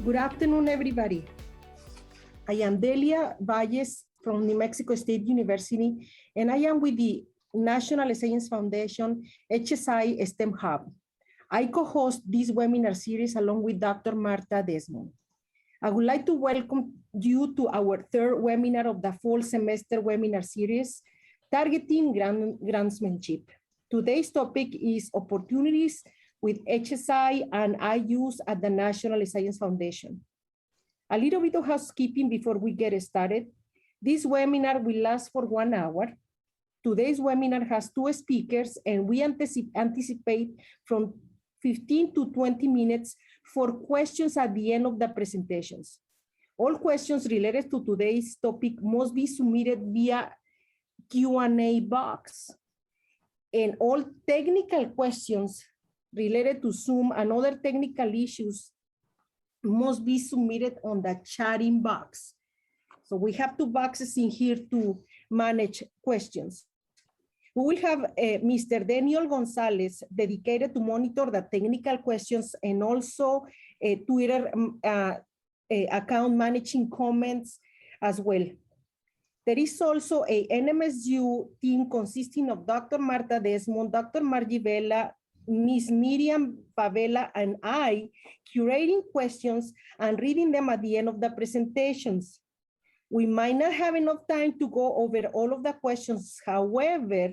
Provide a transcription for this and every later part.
Good afternoon, everybody. I am Delia Valles from New Mexico State University, and I am with the National Science Foundation HSI STEM Hub. I co-host this webinar series along with Dr. Marta Desmond. I would like to welcome you to our third webinar of the fall semester webinar series, Targeting Grantsmanship. Today's topic is opportunities with HSI and IUSE at the National Science Foundation. A little bit of housekeeping before we get started. This webinar will last for 1 hour. Today's webinar has 2 speakers, and we anticipate from 15 to 20 minutes for questions at the end of the presentations. All questions related to today's topic must be submitted via Q&A box. And all technical questions related to Zoom and other technical issues must be submitted on the chatting box. So we have 2 boxes in here to manage questions. We will have Mr. Daniel Gonzalez dedicated to monitor the technical questions and also a Twitter account managing comments as well. There is also a NMSU team consisting of Dr. Marta Desmond, Dr. Margie Vela, Ms. Miriam Favela, and I, curating questions and reading them at the end of the presentations. We might not have enough time to go over all of the questions. However,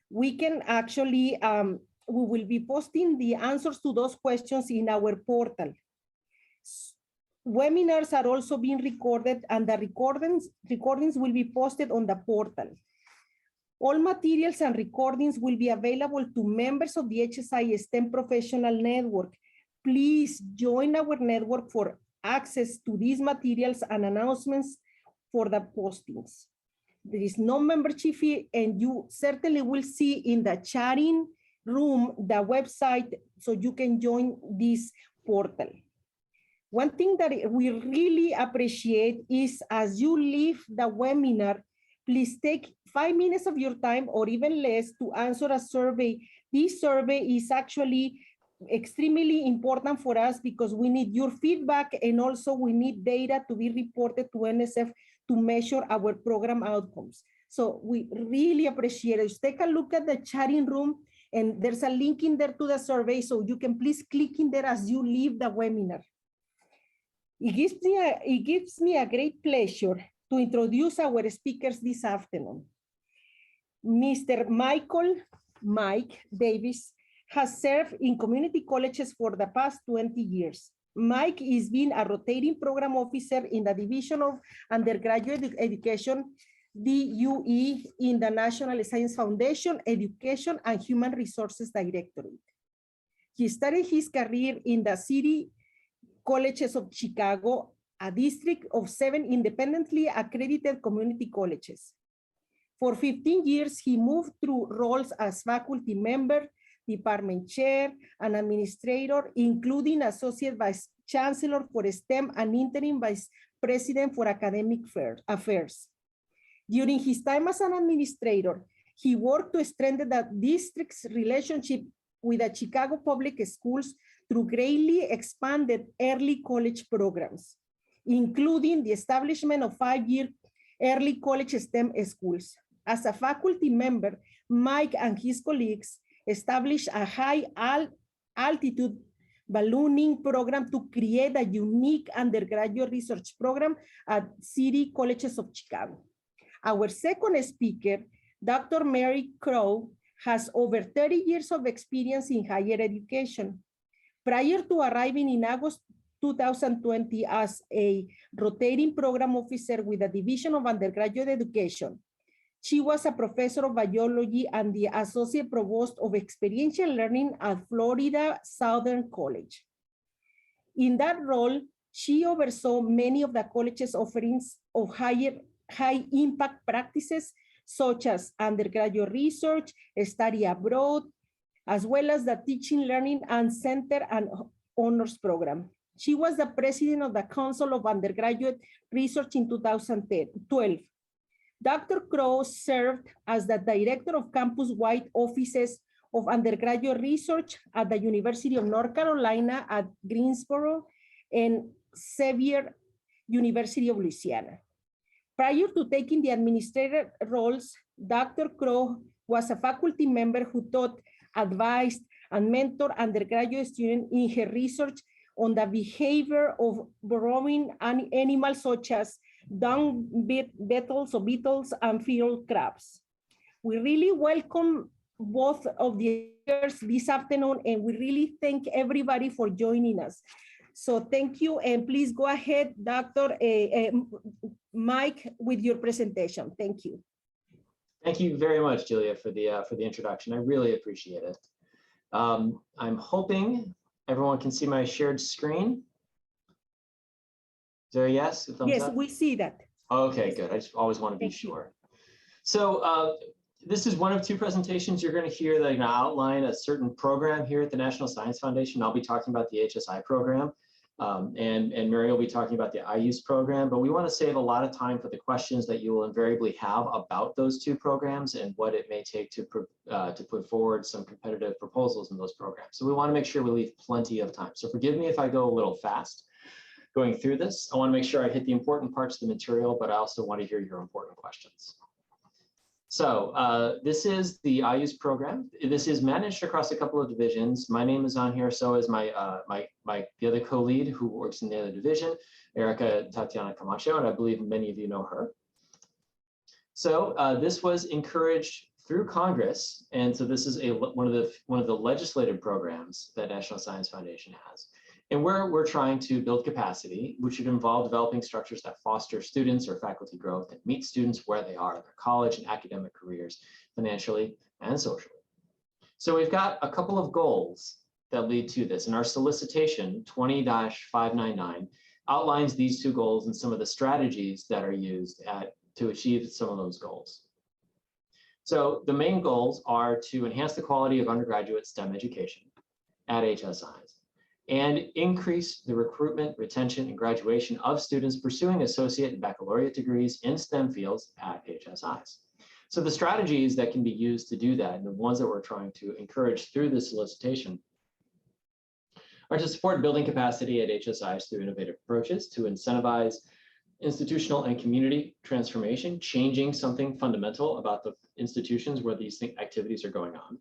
we can actually, we will be posting the answers to those questions in our portal. Webinars are also being recorded, and the recordings will be posted on the portal. All materials and recordings will be available to members of the HSI STEM Professional Network. Please join our network for access to these materials and announcements for the postings. There is no membership fee, and you certainly will see in the chatting room the website so you can join this portal. One thing that we really appreciate is as you leave the webinar, please take 5 minutes of your time or even less to answer a survey. This survey is actually extremely important for us because we need your feedback, and also we need data to be reported to NSF to measure our program outcomes. So we really appreciate it. Just take a look at the chatting room, and there's a link in there to the survey, so you can please click in there as you leave the webinar. It gives me a great pleasure to introduce our speakers this afternoon. Mr. Mike Davis has served in community colleges for the past 20 years. Mike is being a rotating program officer in the Division of Undergraduate Education, DUE, in the National Science Foundation, Education and Human Resources Directorate. He started his career in the City Colleges of Chicago, a district of 7 independently accredited community colleges. For 15 years, he moved through roles as faculty member, department chair, and administrator, including associate vice chancellor for STEM and interim vice president for academic affairs. During his time as an administrator, he worked to strengthen the district's relationship with the Chicago Public Schools through greatly expanded early college programs, including the establishment of 5-year early college STEM schools. As a faculty member, Mike and his colleagues established a high altitude ballooning program to create a unique undergraduate research program at City Colleges of Chicago. Our second speaker, Dr. Mary CROWE, has over 30 years of experience in higher education. Prior to arriving in August 2020 as a rotating program officer with the Division of Undergraduate Education, she was a professor of biology and the associate provost of experiential learning at Florida Southern College. In that role, she oversaw many of the college's offerings of high impact practices, such as undergraduate research, study abroad, as well as the teaching, learning, and center and honors program. She was the president of the Council of Undergraduate Research in 2012. Dr. CROWE served as the director of campus-wide offices of undergraduate research at the University of North Carolina at Greensboro, and Xavier University of Louisiana. Prior to taking the administrator roles, Dr. CROWE was a faculty member who taught, advised, and mentored undergraduate students in her research on the behavior of burrowing animals such as dung beetles and field crabs. We really welcome both of the speakers this afternoon, and we really thank everybody for joining us. So thank you, and please go ahead, Dr. Mike, with your presentation. Thank you. Thank you very much, Julia, for the introduction. I really appreciate it. I'm hoping everyone can see my shared screen. Is there a yes? A thumbs yes, up? we see that. Okay, good. I just always want to be sure. So this is one of two presentations you're going to hear that are going to outline a certain program here at the National Science Foundation. I'll be talking about the HSI program, and Mary will be talking about the IUSE program, but we want to save a lot of time for the questions that you will invariably have about those two programs and what it may take to put forward some competitive proposals in those programs. So we want to make sure we leave plenty of time. So forgive me if I go a little fast going through this. I want to make sure I hit the important parts of the material, but I also want to hear your important questions. So this is the IUSE program. This is managed across a couple of divisions. My name is on here, so is my the other co-lead who works in the other division, Erica Tatiana Camacho, and I believe many of you know her. So this was encouraged through Congress, and so this is one of the legislative programs that National Science Foundation has. And where we're trying to build capacity, which would involve developing structures that foster students or faculty growth and meet students where they are in their college and academic careers, financially and socially. So we've got a couple of goals that lead to this. And our solicitation 20-599 outlines these two goals and some of the strategies that are used to achieve some of those goals. So the main goals are to enhance the quality of undergraduate STEM education at HSIs, and increase the recruitment, retention, and graduation of students pursuing associate and baccalaureate degrees in STEM fields at HSIs. So the strategies that can be used to do that, and the ones that we're trying to encourage through this solicitation, are to support building capacity at HSIs through innovative approaches, to incentivize institutional and community transformation, changing something fundamental about the institutions where these activities are going on,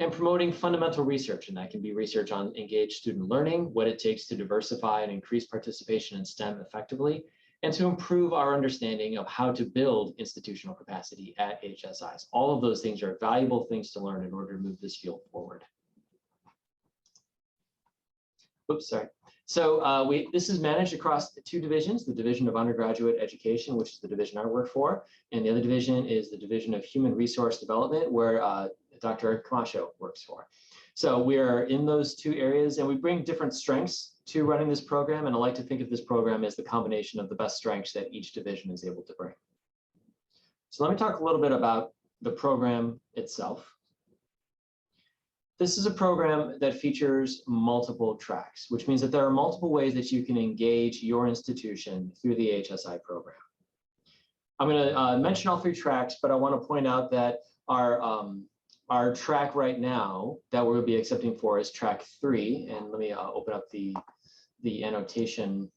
and promoting fundamental research, and that can be research on engaged student learning, what it takes to diversify and increase participation in STEM effectively, and to improve our understanding of how to build institutional capacity at HSIs. All of those things are valuable things to learn in order to move this field forward. Oops, sorry. So this is managed across the two divisions, the Division of Undergraduate Education, which is the division I work for, and the other division is the Division of Human Resource Development, where Dr. Camacho works for. So we are in those two areas, and we bring different strengths to running this program, and I like to think of this program as the combination of the best strengths that each division is able to bring. So let me talk a little bit about the program itself. This is a program that features multiple tracks, which means that there are multiple ways that you can engage your institution through the HSI program. I'm going to mention all three tracks, but I want to point out that our track right now that we'll be accepting for is track 3. And let me open up the annotation.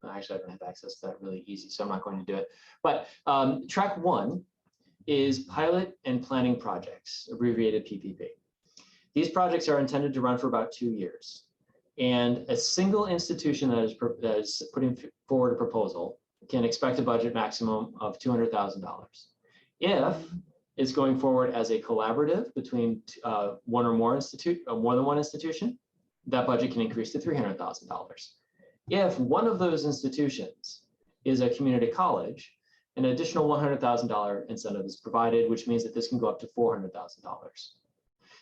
Actually, I don't have access to that really easy, so I'm not going to do it. But track 1 is pilot and planning projects, abbreviated PPP. These projects are intended to run for about 2 years. And a single institution that is putting forward a proposal can expect a budget maximum of $200,000. If it's going forward as a collaborative between more than one institution, that budget can increase to $300,000. If one of those institutions is a community college, an additional $100,000 incentive is provided, which means that this can go up to $400,000.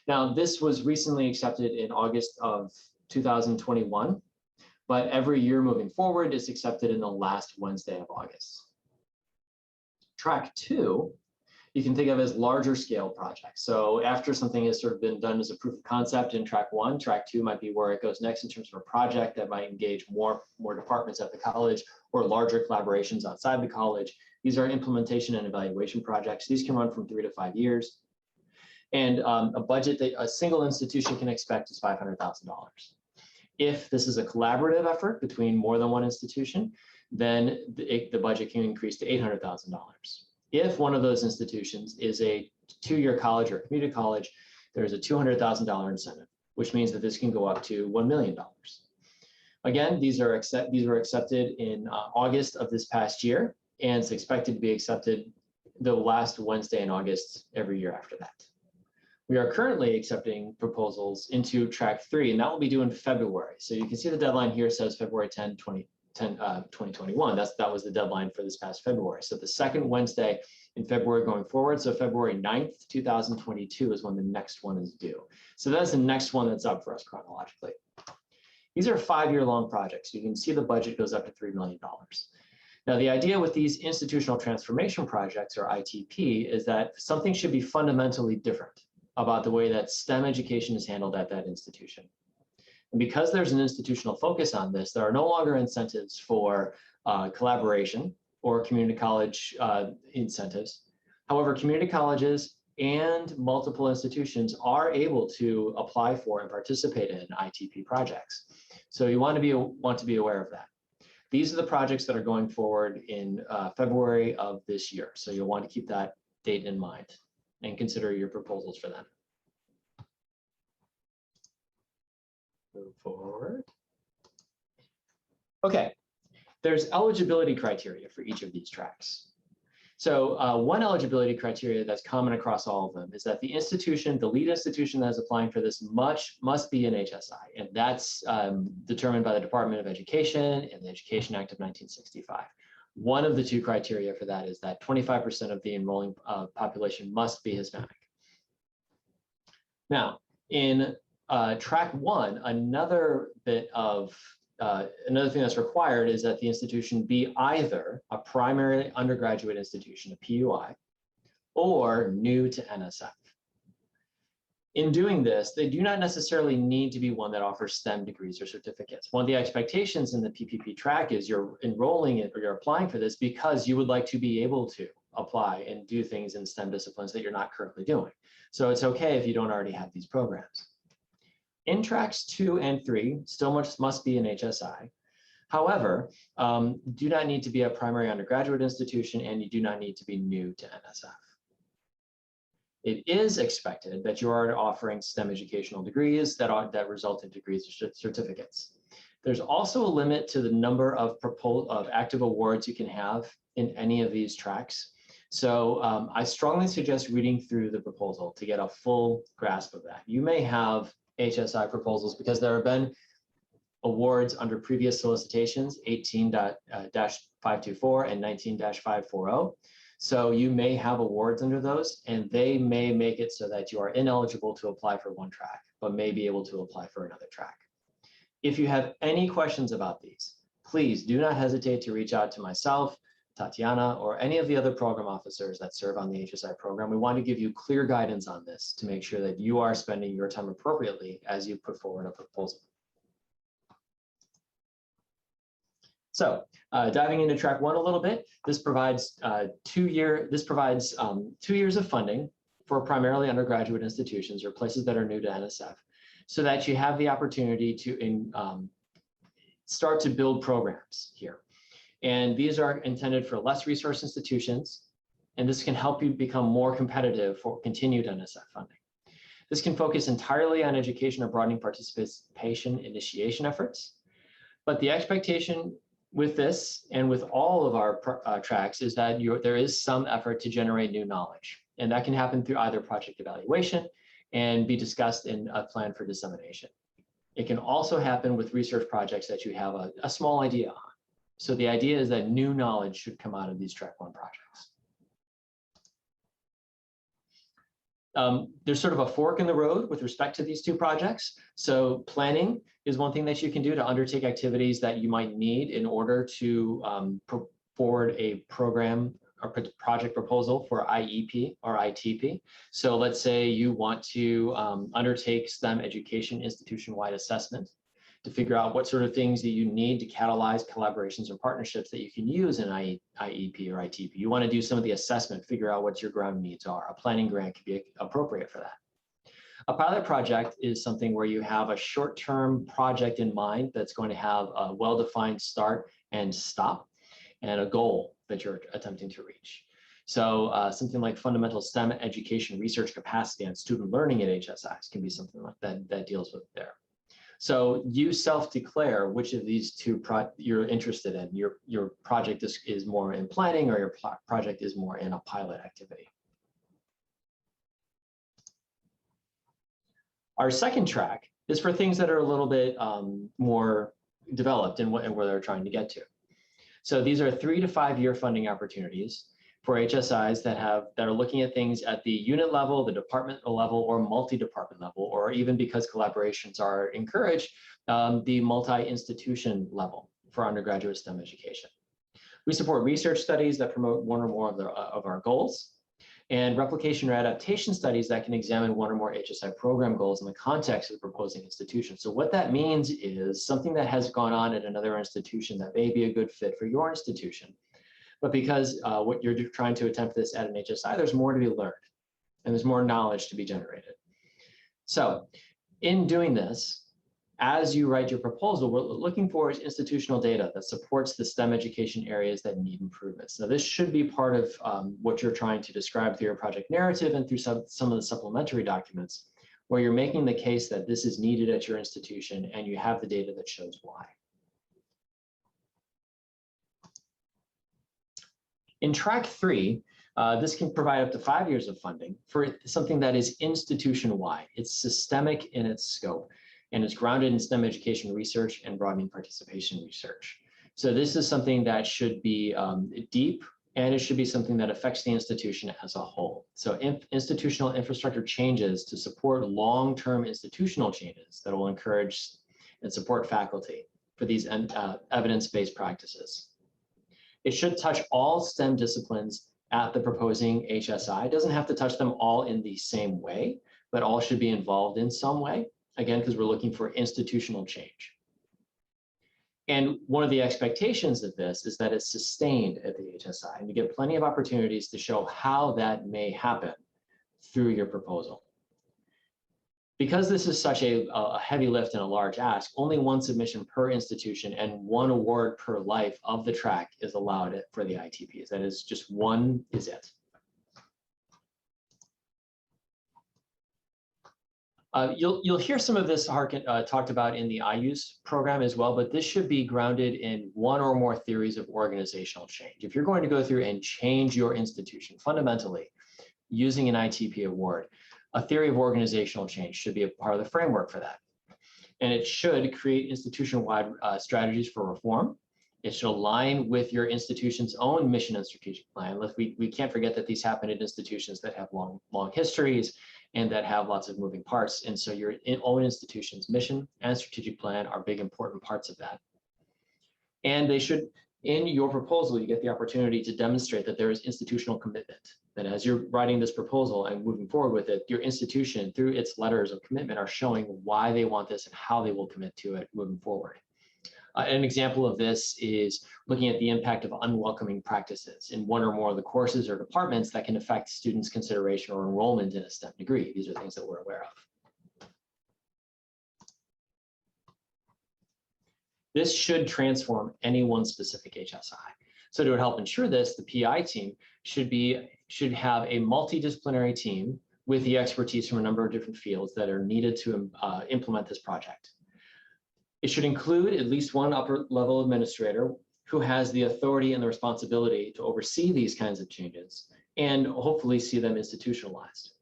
Now, this was recently accepted in August of 2021, but every year moving forward is accepted in the last Wednesday of August. Track 2, you can think of as larger scale projects. So after something has sort of been done as a proof of concept in track 1, track 2 might be where it goes next in terms of a project that might engage more departments at the college or larger collaborations outside the college. These are implementation and evaluation projects. These can run from 3 to 5 years. And a budget that a single institution can expect is $500,000. If this is a collaborative effort between more than one institution, then the budget can increase to $800,000. If one of those institutions is a two-year college or community college, there's a $200,000 incentive, which means that this can go up to $1 million. Again, these were accepted in August of this past year, and it's expected to be accepted the last Wednesday in August every year after that. We are currently accepting proposals into track 3, and that will be due in February. So you can see the deadline here says February 10, 2021. That was the deadline for this past February. So the second Wednesday in February going forward. So February 9th, 2022 is when the next one is due. So that's the next one that's up for us chronologically. These are 5-year-long projects. You can see the budget goes up to $3 million. Now, the idea with these institutional transformation projects, or ITP, is that something should be fundamentally different about the way that STEM education is handled at that institution. And because there's an institutional focus on this, there are no longer incentives for collaboration or community college incentives. However, community colleges and multiple institutions are able to apply for and participate in ITP projects. So you want to be aware of that. These are the projects that are going forward in February of this year. So you'll want to keep that date in mind and consider your proposals for them. Move forward. Okay, there's eligibility criteria for each of these tracks. So one eligibility criteria that's common across all of them is that the institution, the lead institution that is applying for this must be an HSI, and that's determined by the Department of Education and the Education Act of 1965. One of the two criteria for that is that 25% of the enrolling population must be Hispanic. Now, in track 1, another thing that's required is that the institution be either a primary undergraduate institution, a PUI, or new to NSF. In doing this, they do not necessarily need to be one that offers STEM degrees or certificates. One of the expectations in the PPP track is you're enrolling it or you're applying for this because you would like to be able to apply and do things in STEM disciplines that you're not currently doing. So it's okay if you don't already have these programs. In tracks 2 and 3, still must be an HSI. However, do not need to be a primary undergraduate institution, and you do not need to be new to NSF. It is expected that you are offering STEM educational degrees that result in degrees or certificates. There's also a limit to the number of active awards you can have in any of these tracks. So I strongly suggest reading through the proposal to get a full grasp of that. You may have HSI proposals because there have been awards under previous solicitations, 18-524 and 19-540. So you may have awards under those, and they may make it so that you are ineligible to apply for one track, but may be able to apply for another track. If you have any questions about these, please do not hesitate to reach out to myself, Tatiana, or any of the other program officers that serve on the HSI program. We want to give you clear guidance on this to make sure that you are spending your time appropriately as you put forward a proposal. So diving into track 1 a little bit, this provides 2 years of funding for primarily undergraduate institutions or places that are new to NSF, so that you have the opportunity to start to build programs here. And these are intended for less resource institutions, and this can help you become more competitive for continued NSF funding. This can focus entirely on education or broadening participation initiation efforts, but the expectation with this and with all of our tracks is that there is some effort to generate new knowledge, and that can happen through either project evaluation and be discussed in a plan for dissemination. It can also happen with research projects that you have a small idea on. So the idea is that new knowledge should come out of these track 1 projects. There's sort of a fork in the road with respect to these 2 projects. So planning is one thing that you can do to undertake activities that you might need in order to put forward a program or project proposal for IEP or ITP. So let's say you want to undertake STEM education institution-wide assessment to figure out what sort of things that you need to catalyze collaborations or partnerships that you can use in IEP or ITP. You want to do some of the assessment, figure out what your ground needs are. A planning grant could be appropriate for that. A pilot project is something where you have a short-term project in mind that's going to have a well-defined start and stop and a goal that you're attempting to reach. So something like fundamental STEM education research capacity and student learning at HSIs can be something like that deals with there. So you self-declare which of these two you're interested in. Your project is more in planning, or your project is more in a pilot activity. Our second track is for things that are a little bit more developed and where they're trying to get to. So these are 3 to 5 year funding opportunities for HSIs that are looking at things at the unit level, the departmental level, or multi-department level, or even, because collaborations are encouraged, the multi-institution level for undergraduate STEM education. We support research studies that promote one or more of our goals, and replication or adaptation studies that can examine one or more HSI program goals in the context of the proposing institution. So what that means is something that has gone on at another institution that may be a good fit for your institution. But because what you're trying to attempt this at an HSI, there's more to be learned and there's more knowledge to be generated. So in doing this, as you write your proposal, what we're looking for is institutional data that supports the STEM education areas that need improvements. Now, this should be part of what you're trying to describe through your project narrative and through some of the supplementary documents, where you're making the case that this is needed at your institution and you have the data that shows why. In track 3, this can provide up to 5 years of funding for something that is institution-wide. It's systemic in its scope, and it's grounded in STEM education research and broadening participation research. So this is something that should be deep, and it should be something that affects the institution as a whole. So institutional infrastructure changes to support long-term institutional changes that will encourage and support faculty for these evidence-based practices. It should touch all STEM disciplines at the proposing HSI. It doesn't have to touch them all in the same way, but all should be involved in some way, again, because we're looking for institutional change. And one of the expectations of this is that it's sustained at the HSI, and you get plenty of opportunities to show how that may happen through your proposal. Because this is such a heavy lift and a large ask, only one submission per institution and one award per life of the track is allowed for the ITPs. That is, just one is it. You'll hear some of this talked about in the IUSE program as well, but this should be grounded in one or more theories of organizational change. If you're going to go through and change your institution fundamentally using an ITP award, a theory of organizational change should be a part of the framework for that. And it should create institution-wide strategies for reform. It should align with your institution's own mission and strategic plan. We can't forget that these happen at institutions that have long histories and that have lots of moving parts. And so your own institution's mission and strategic plan are big, important parts of that. And they should, in your proposal, you get the opportunity to demonstrate that there is institutional commitment. That as you're writing this proposal and moving forward with it, your institution, through its letters of commitment, are showing why they want this and how they will commit to it moving forward. An example of this is looking at the impact of unwelcoming practices in one or more of the courses or departments that can affect students' consideration or enrollment in a STEM degree. These are things that we're aware of. This should transform any one specific HSI. So to help ensure this, the PI team should have a multidisciplinary team with the expertise from a number of different fields that are needed to implement this project. It should include at least one upper level administrator who has the authority and the responsibility to oversee these kinds of changes and hopefully see them institutionalized.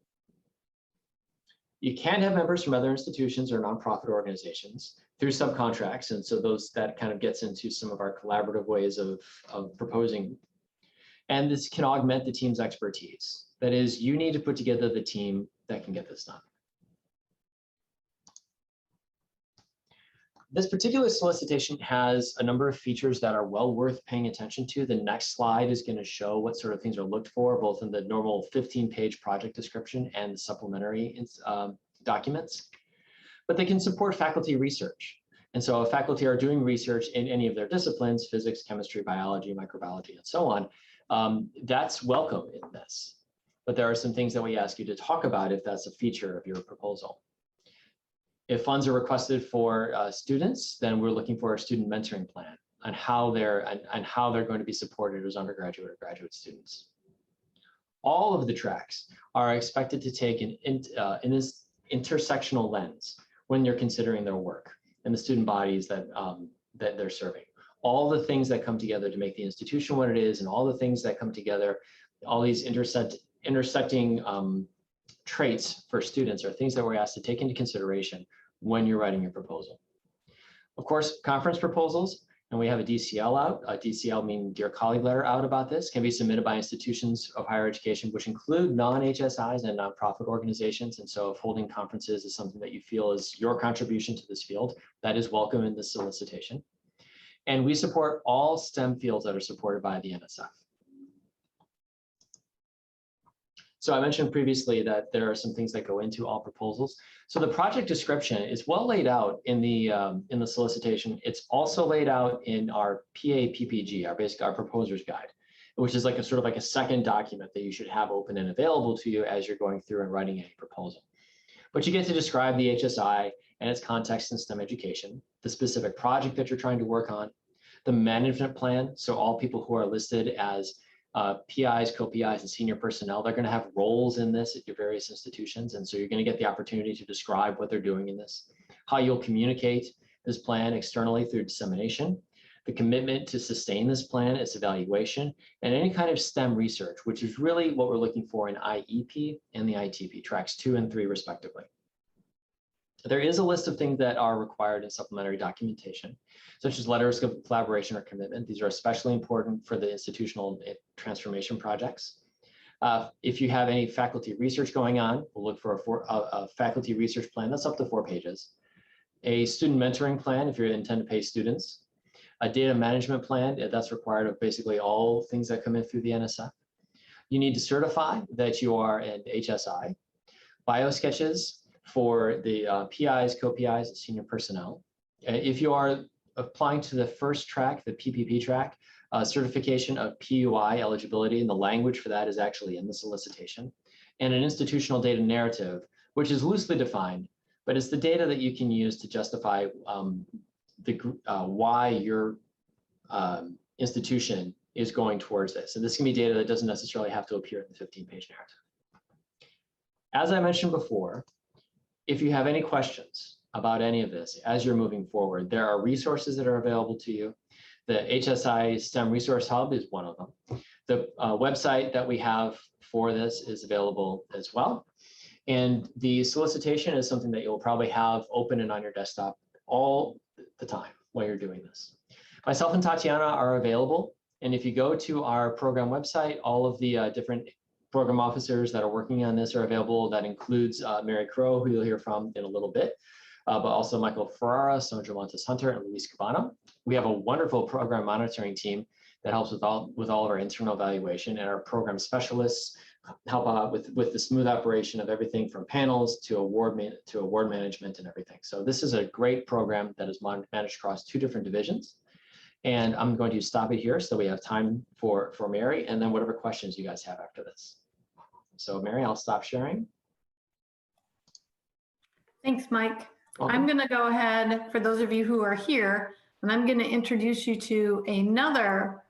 You can have members from other institutions or nonprofit organizations through subcontracts, and so that kind of gets into some of our collaborative ways of proposing. And this can augment the team's expertise. That is, you need to put together the team that can get this done. This particular solicitation has a number of features that are well worth paying attention to. The next slide is going to show what sort of things are looked for, both in the normal 15-page project description and the supplementary documents. But they can support faculty research. And so if faculty are doing research in any of their disciplines, physics, chemistry, biology, microbiology, and so on, that's welcome in this. but there are some things that we ask you to talk about if that's a feature of your proposal. If funds are requested for students, then we're looking for a student mentoring plan on how they're going to be supported as undergraduate or graduate students. All of the tracks are expected to take in this intersectional lens when you're considering their work and the student bodies that they're serving. All the things that come together to make the institution what it is, and all the things that come together, all these intersecting traits for students are things that we're asked to take into consideration when you're writing your proposal. Of course, conference proposals, and we have a DCL out, a DCL meaning Dear Colleague letter out about this, can be submitted by institutions of higher education, which include non-HSIs and nonprofit organizations. And so if holding conferences is something that you feel is your contribution to this field, that is welcome in the solicitation. And we support all STEM fields that are supported by the NSF. So I mentioned previously that there are some things that go into all proposals. So the project description is well laid out in the solicitation. It's also laid out in our PAPPG, our proposer's guide, which is like a sort of like a second document that you should have open and available to you as you're going through and writing a proposal. But you get to describe the HSI and its context in STEM education, the specific project that you're trying to work on, the management plan. So all people who are listed as PIs, co-PIs, and senior personnel, they're going to have roles in this at your various institutions. And so you're going to get the opportunity to describe what they're doing in this, how you'll communicate this plan externally through dissemination, the commitment to sustain this plan, its evaluation, and any kind of STEM research, which is really what we're looking for in IEP and the ITP, tracks 2 and 3 respectively. There is a list of things that are required in supplementary documentation, such as letters of collaboration or commitment. These are especially important for the institutional transformation projects. If you have any faculty research going on, we'll look for a faculty research plan. That's up to 4 pages. A student mentoring plan if you intend to pay students. A data management plan, that's required of basically all things that come in through the NSF. You need to certify that you are an HSI. Bio sketches for the PIs, co-PIs, and senior personnel. If you are applying to the first track, the PPP track, certification of PUI eligibility, and the language for that is actually in the solicitation, and an institutional data narrative, which is loosely defined, but it's the data that you can use to justify why your institution is going towards this. And this can be data that doesn't necessarily have to appear in the 15-page narrative. As I mentioned before, if you have any questions about any of this as you're moving forward, there are resources that are available to you. The HSI STEM Resource Hub is one of them. The website that we have for this is available as well. And the solicitation is something that you'll probably have open and on your desktop all the time while you're doing this. Myself and Tatiana are available. And if you go to our program website, all of the different program officers that are working on this are available. That includes Mary CROWE, who you'll hear from in a little bit, but also Michael Ferrara, Sondra Montes-Hunter, and Luis Cabano. We have a wonderful program monitoring team that helps with all of our internal evaluation, and our program specialists help out with the smooth operation of everything from panels to award management and everything. So this is a great program that is managed across 2 different divisions. And I'm going to stop it here so we have time for Mary, and then whatever questions you guys have after this. So Mary, I'll stop sharing. Thanks, Mike. Okay. I'm going to go ahead, for those of you who are here, and I'm going to introduce you to another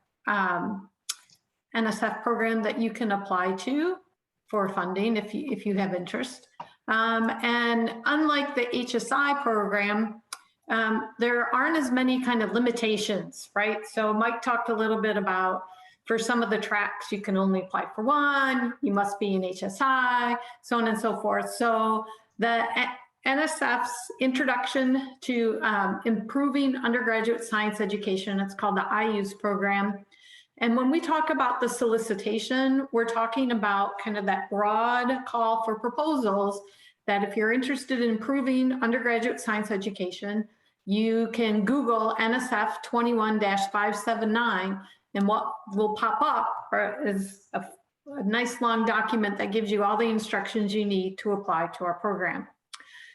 NSF program that you can apply to for funding if you have interest. And unlike the HSI program, there aren't as many kind of limitations, right? So Mike talked a little bit about, for some of the tracks, you can only apply for 1, you must be an HSI, so on and so forth. So the NSF's Introduction to Improving Undergraduate Science Education, it's called the IUSE program. And when we talk about the solicitation, we're talking about kind of that broad call for proposals that if you're interested in improving undergraduate science education, you can Google NSF 21-579, and what will pop up is a nice long document that gives you all the instructions you need to apply to our program.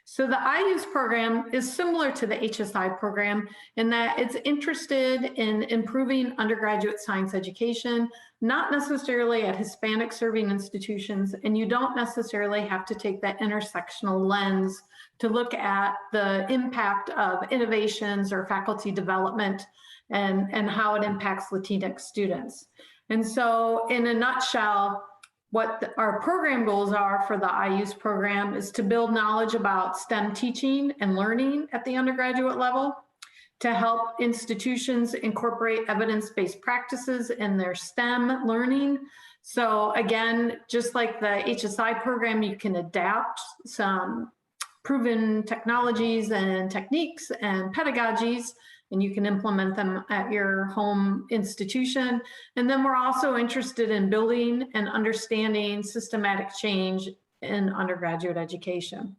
So the IUSE program is similar to the HSI program in that it's interested in improving undergraduate science education, not necessarily at Hispanic serving institutions, and you don't necessarily have to take that intersectional lens to look at the impact of innovations or faculty development and how it impacts Latinx students. And so in a nutshell, what our program goals are for the IUSE program is to build knowledge about STEM teaching and learning at the undergraduate level, to help institutions incorporate evidence-based practices in their STEM learning. So again, just like the HSI program, you can adapt some proven technologies and techniques and pedagogies, and you can implement them at your home institution. And then we're also interested in building and understanding systematic change in undergraduate education.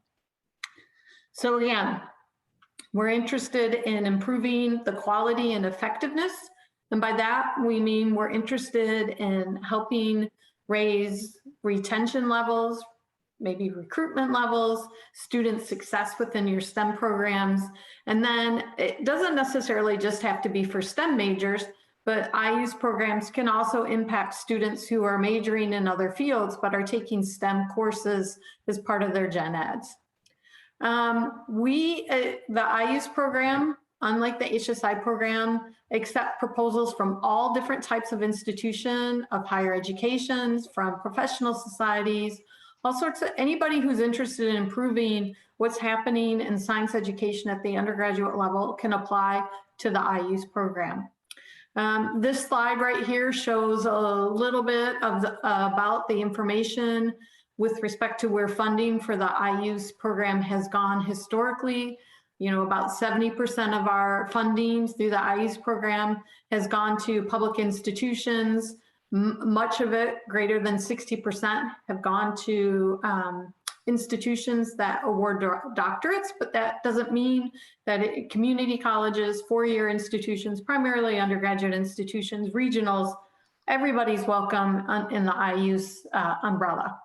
So again, we're interested in improving the quality and effectiveness. And by that, we mean we're interested in helping raise retention levels, maybe recruitment levels, student success within your STEM programs. And then it doesn't necessarily just have to be for STEM majors, but IUSE programs can also impact students who are majoring in other fields, but are taking STEM courses as part of their gen eds. The IUSE program, unlike the HSI program, accept proposals from all different types of institution of higher educations, from professional societies, all sorts of, anybody who's interested in improving what's happening in science education at the undergraduate level can apply to the IUSE program. This slide right here shows a little bit of about the information with respect to where funding for the IUSE program has gone historically. You know, about 70% of our funding through the IUSE program has gone to public institutions. Much of it, greater than 60%, have gone to institutions that award doctorates, but that doesn't mean that community colleges, four-year institutions, primarily undergraduate institutions, regionals, everybody's welcome in the IUSE umbrella.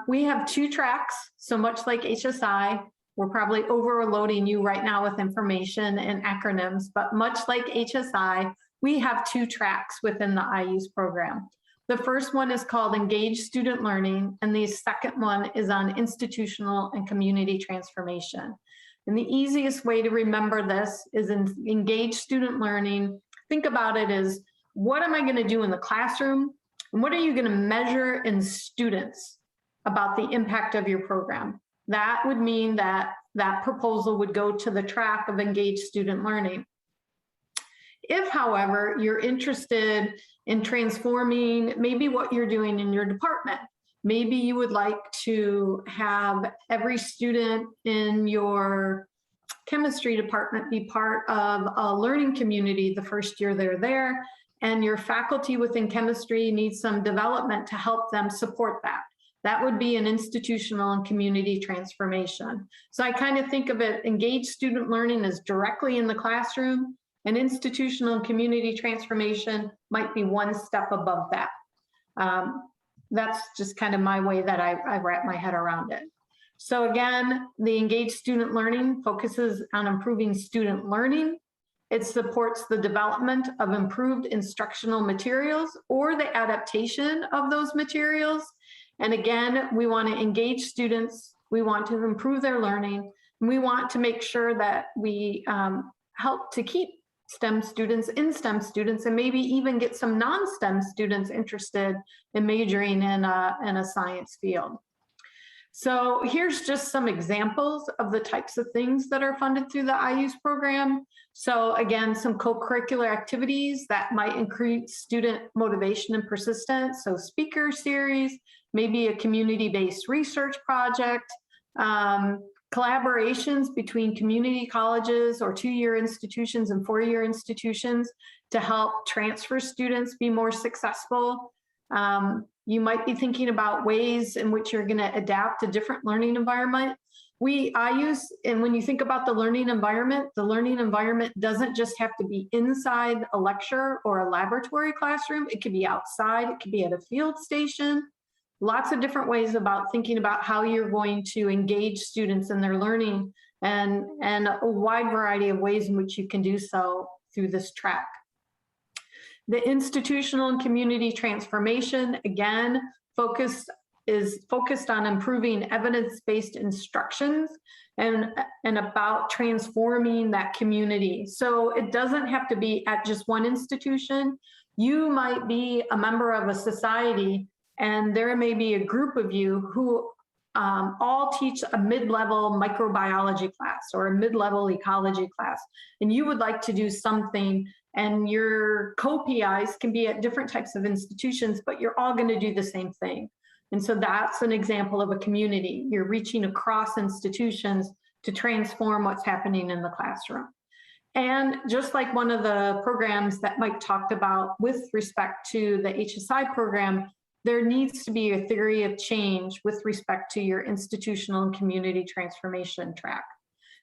We have 2 tracks, so much like HSI, we're probably overloading you right now with information and acronyms, but much like HSI, we have 2 tracks within the IUSE program. The first one is called Engaged Student Learning, and the second one is on institutional and community transformation. And the easiest way to remember this is in Engaged Student Learning. Think about it as, what am I going to do in the classroom? And what are you going to measure in students about the impact of your program? That would mean that that proposal would go to the track of Engaged Student Learning. If, however, you're interested in transforming maybe what you're doing in your department, maybe you would like to have every student in your chemistry department be part of a learning community the first year they're there, and your faculty within chemistry needs some development to help them support that. That would be an institutional and community transformation. So I kind of think of it, Engaged Student Learning as directly in the classroom, and institutional and community transformation might be one step above that. That's just kind of my way that I wrap my head around it. So again, the Engaged Student Learning focuses on improving student learning. It supports the development of improved instructional materials or the adaptation of those materials. And again, we want to engage students, we want to improve their learning, and we want to make sure that we help to keep STEM students in STEM students, and maybe even get some non-STEM students interested in majoring in a science field. So here's just some examples of the types of things that are funded through the IUSE program. So again, some co-curricular activities that might increase student motivation and persistence. So speaker series, maybe a community-based research project, collaborations between community colleges or 2-year institutions and 4-year institutions to help transfer students be more successful. You might be thinking about ways in which you're going to adapt a different learning environment. And when you think about the learning environment doesn't just have to be inside a lecture or a laboratory classroom. It could be outside, it could be at a field station. lots of different ways about thinking about how you're going to engage students in their learning, and a wide variety of ways in which you can do so through this track. The institutional and community transformation, again, is focused on improving evidence-based instructions and about transforming that community. So it doesn't have to be at just one institution. You might be a member of a society, and there may be a group of you who all teach a mid-level microbiology class or a mid-level ecology class, and you would like to do something, and your co-PIs can be at different types of institutions, but you're all going to do the same thing. And so that's an example of a community. You're reaching across institutions to transform what's happening in the classroom. And just like one of the programs that Mike talked about with respect to the HSI program, there needs to be a theory of change with respect to your institutional and community transformation track.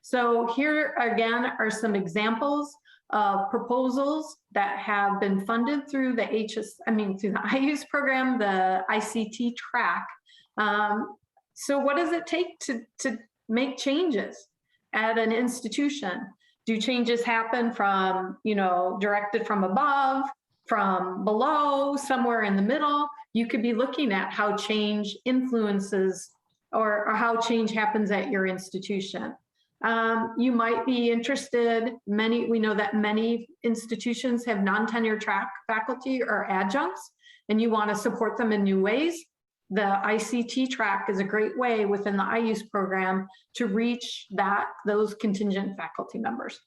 So here again are some examples of proposals that have been funded through the through the IUSE program, the ICT track. So what does it take to make changes at an institution? Do changes happen from, directed from above, from below, somewhere in the middle? You could be looking at how change influences or how change happens at your institution. You might be interested, we know that many institutions have non-tenure track faculty or adjuncts, and you want to support them in new ways. The ICT track is a great way within the IUSE program to reach those contingent faculty members.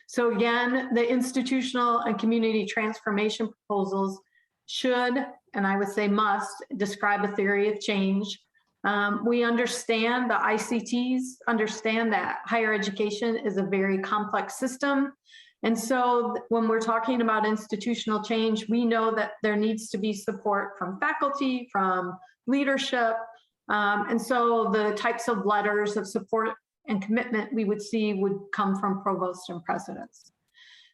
So again, the institutional and community transformation proposals should, and I would say must, describe a theory of change. We understand, the ICTs understand that higher education is a very complex system. And so when we're talking about institutional change, we know that there needs to be support from faculty, from leadership. And so the types of letters of support and commitment we would see would come from provosts and presidents.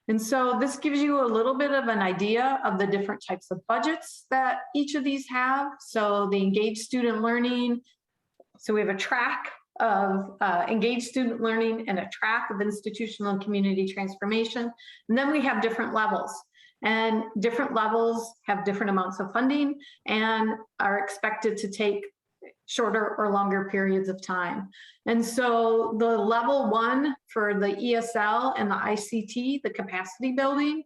And so this gives you a little bit of an idea of the different types of budgets that each of these have. So the engaged student learning, so we have a track of engaged student learning and a track of institutional and community transformation. And then we have different levels, and different levels have different amounts of funding and are expected to take shorter or longer periods of time. And so the level 1 for the ESL and the ICT, the capacity building,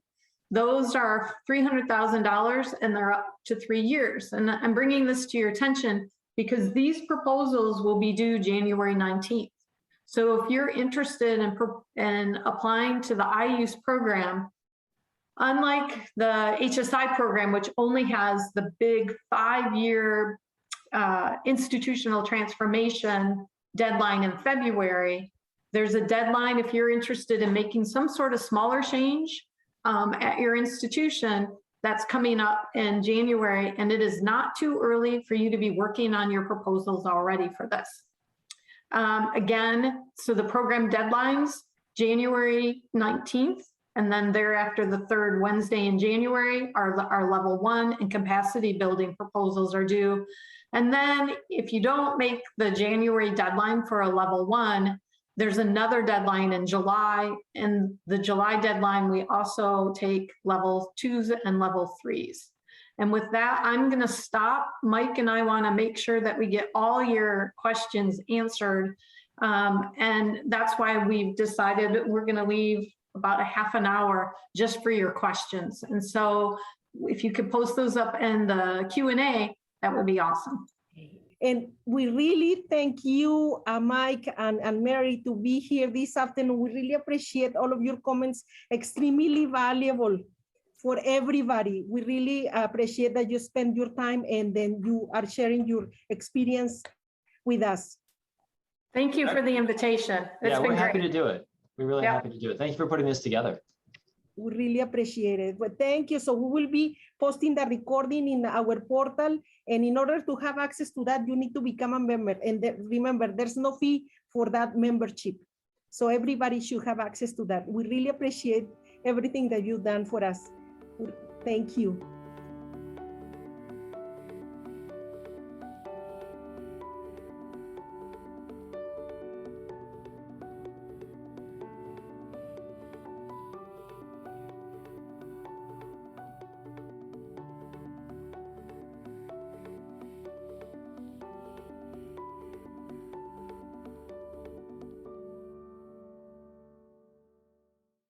those are $300,000 and they're up to 3 years. And I'm bringing this to your attention because these proposals will be due January 19th. So if you're interested in applying to the IUSE program, unlike the HSI program, which only has the big 5-year institutional transformation deadline in February, there's a deadline if you're interested in making some sort of smaller change at your institution that's coming up in January, and it is not too early for you to be working on your proposals already for this. Again, so the program deadlines, January 19th, and then thereafter the 3rd Wednesday in January, our level 1 and capacity building proposals are due. And then if you don't make the January deadline for a level 1, there's another deadline in July. And the July deadline, we also take level 2s and level 3s. And with that, I'm going to stop. Mike and I want to make sure that we get all your questions answered. And that's why we've decided we're going to leave about a half an hour just for your questions. And so if you could post those up in the Q&A, that would be awesome. And we really thank you, Mike and Mary, to be here this afternoon. We really appreciate all of your comments, extremely valuable for everybody. We really appreciate that you spend your time and then you are sharing your experience with us. Thank you for the invitation. Yeah, we're happy to do it. We're really happy to do it. Thank you for putting this together. We really appreciate it. But thank you. So we will be posting the recording in our portal. And in order to have access to that, you need to become a member. And remember, there's no fee for that membership. So everybody should have access to that. We really appreciate everything that you've done for us. Thank you.